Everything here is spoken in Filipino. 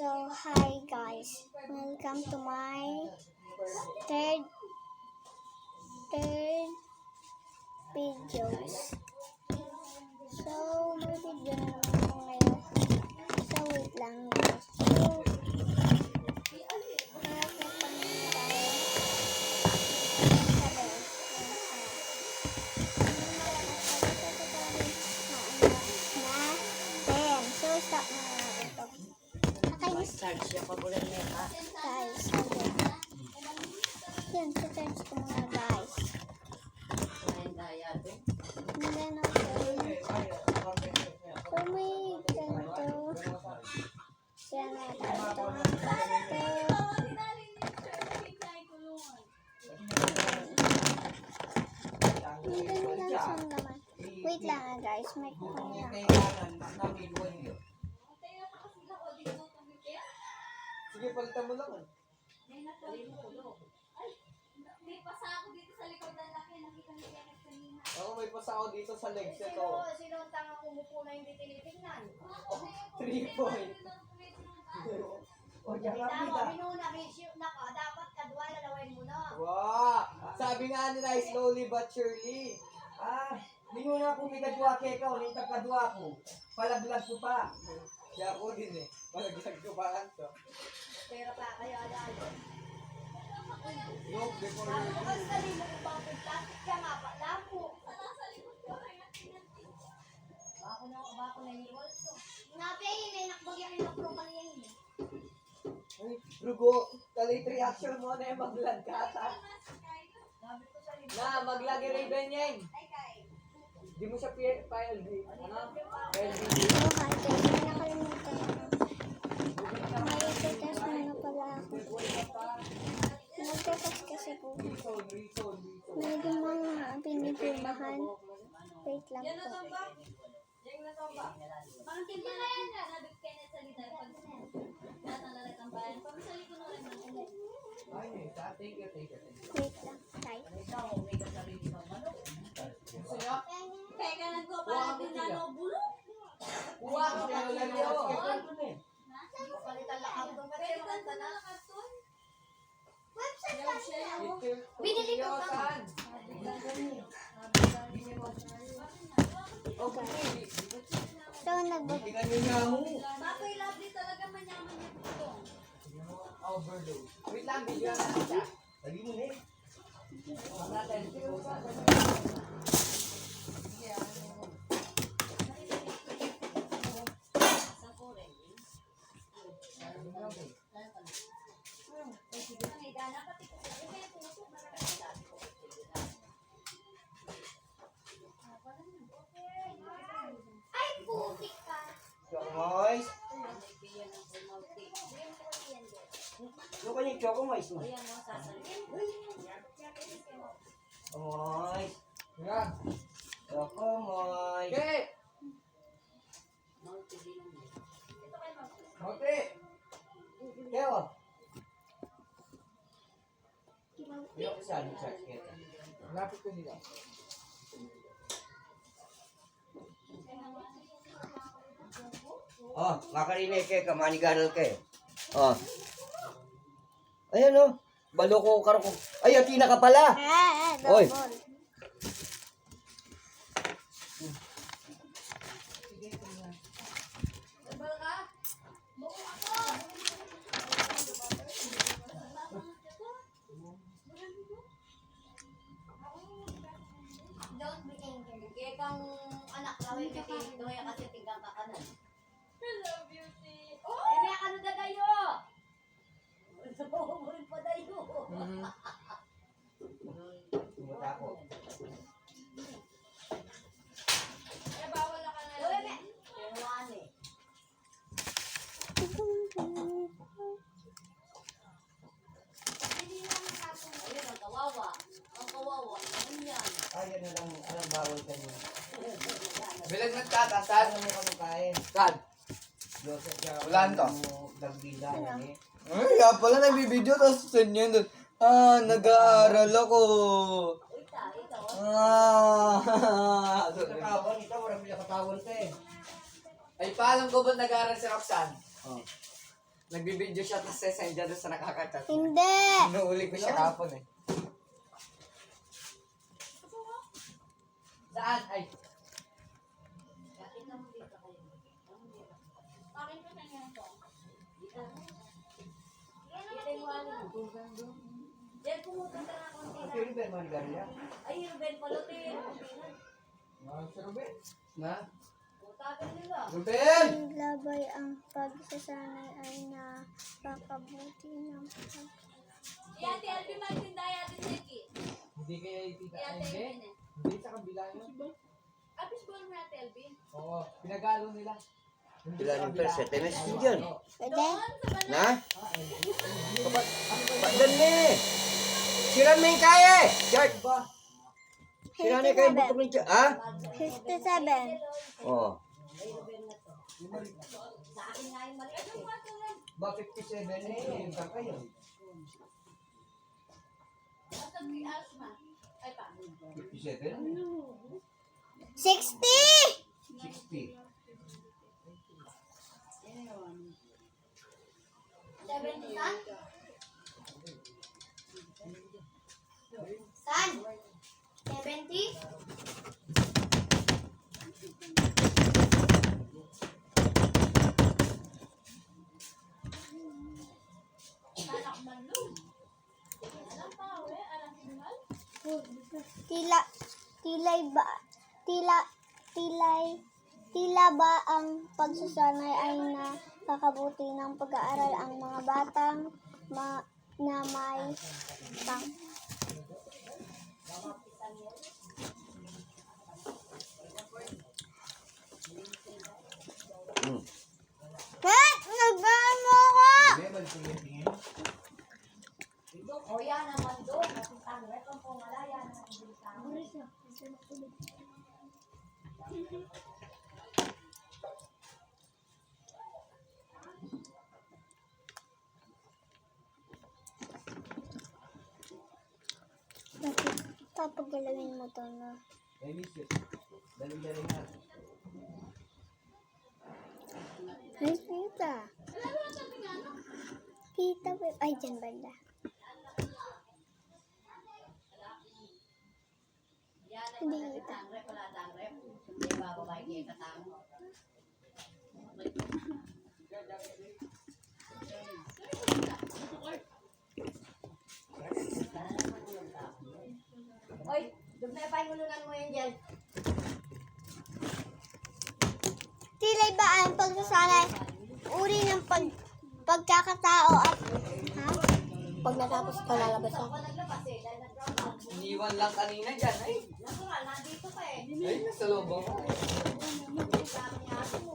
So, hi guys. Welcome to my third videos. So, may video na naman ako ngayon. So, wait lang guys. So, harap na kami tayo. Sabi, so, stop na natin ito. Charge siya pag ulan na ka. Guys, yun, charge ko muna guys. Kumain tayo ito. And then okay. So may ganito. Siya natin ito. May ganito song naman. Wait lang guys, may kumain na. Sige, palitan mo lang. May pasa ako dito sa likod ng laki. Nakita ni Kenneth kanina. Ako may pasa ako dito sa legs ito. Sino ang tanga kumupo na hindi tinitingnan? 3 point. O, diyan ka Tama, pita. minuna, shoot na ka. Dapat kadwa, lalawin mo na. Wow! Sabi nga nila, slowly but surely. Minuna ko may kadwa kay ikaw, nitag kadwa ko. Palaglag ko pa. Kaya ako din eh. Malaglag ko pa to. Pero pa kayo, alalo. Look, before Sabi you ko kasi dali mo kung bakit plastic ka nga, lamo. Bako na iwal to. Nabi, may nakbagyan yung naprong kanina yun. Ay, Rugo, kalit reaction mo na yung maglag ka. Sabi ko sa libro. Na, maglag yung Raven yan. Ay, kay. Di mo siya PLD. Ano? PLD. So hi guys, may nakalimutan ako. May test muna pala ako. Nagtatest kasi po. May mga pinipirmahan. Wait lang Yan na po. ba? Yan na ba? Parang timba na yan nga. Sabi ko Kenneth sa lita. Pag natangalat ang bayan. Pamisali ko na rin ng ulit. Thank you. Wait lang. Guys. Ikaw, may kasarili ng manok. Gusto niyo? Kaya ka nagko parang dinano bulok. Kuha ko kayo lang yun. Palitan lang ako doon. Pwede ka na karton. Website lang siya. Binili ko pa. Okay. So nag-book. Tingnan niyo nga mo. Bakoy lovely talaga manyaman niya dito. Overdose. Wait lang, video na siya. Lagi mo na eh. Natin. Sa kore. Ang igana pati ko. Kaya puso sabi ko. Ay, putik ka. Chokomoys. Nagbiyan ng pumauti. Yung kanyang chokomoys mo. Ayan mo, sasalin. Chokomoys. Yan. Chokomoys. Okay. Mauti din mo. Okay. Kaya yung isa, yung charge kita. Lapit ko nila. Oh, makarinig kay kamaniganal kay. Oh. Ayan oh. Baloko karako. Ay, atina ka pala. Oy. Double. Sabal ka? Buo ako. Don't be angry. Kaya kang anak lawin ka dito, kaya kasi tinggang ka kanan. Hello, beauty. Oh! Eh, may ano na kayo? Umurin pa tayo. Tumuta ko. Eh, bawal na ka na lang. Pero ano eh. Ayun, ang kawawa. Ang kawawa. Ano yan? Ayan na lang, alam bawal ka niya. Bilag nagtatasan. Ano mo kami kain? Kad. Joseph, kaya Wala to. Dagbila eh. Ay, kaya pala nagbibideo tapos send yun doon. Nag-aaral ako. Uy, ikaw. Katawan ito, walang bila katawan ka eh. Ay, paalam ko ba't nag-aaral si Roxanne? Oh. Nagbibideo siya tapos sesend dyan doon sa nakakatat. Hindi. Inuuli ko siya kapon eh. Saan? Ay. Kakita mo dito kayo. Akin ko na yan to. Dito. Yan Dito yung wala. Diyan pumupunta na konti na. Pero ba man gariya? Ay, Ruben, palutin. Si Ruben. Na? Utagan nila. Ruben! Ang labay ang pagsasanay ay nakakabuti ng Si Ate Alvin magtinda, Ate Seki. Hindi kaya itita. Si Ate Hindi. Alvin eh. Hindi sa kabila yun. Apis ball mo Ate Alvin. Oo. Pinagalo nila. Hindi Sila sa ng kabila. perset. MS din dyan. Pwede? Doon sa banan. Na? Padan ni. Siran mo yung kaya eh. Chart. Ba? Siran na kayo butok ng chart. Ha? 57. Oh. Ay, Ruben na to. Sa akin nga yung mali. Ano ba ito lang? Ba 57 eh. Yung ka kayo. Basta si Asma. Ay pa. 57? 60! 60. 70 san? San? 70? Anak manlum. Alam pa, we. Alam sinumal. Tila ba ang pagsasanay ay nakakabuti ng pag-aaral ang mga batang na may tang. Hmm. Nagbahan mo ako! Hindi, magtingin-tingin. O yan naman doon. Nakitang rep ang pumalaya na nakibilitan. Tapos galawin mo to na. Ay, miss it. Dali-dali na. Ay, kita. Kita ba? Ay, dyan banda. Yan ang Hindi mga kita. katang rep. Wala tang rep. Hindi ba babae kayo katang? Oy, dugna pa yung ulungan mo yan dyan. Tila ba ang pagsasanay? Uri ng pagkakatao at ha? Pag natapos ka lalabas Ako ako. naglabas eh. Dahil nag-drop out. Iniwan lang kanina dyan. Ay, Natural, nandito pa eh. ay, nasa loob ako. Ang dami niya mo.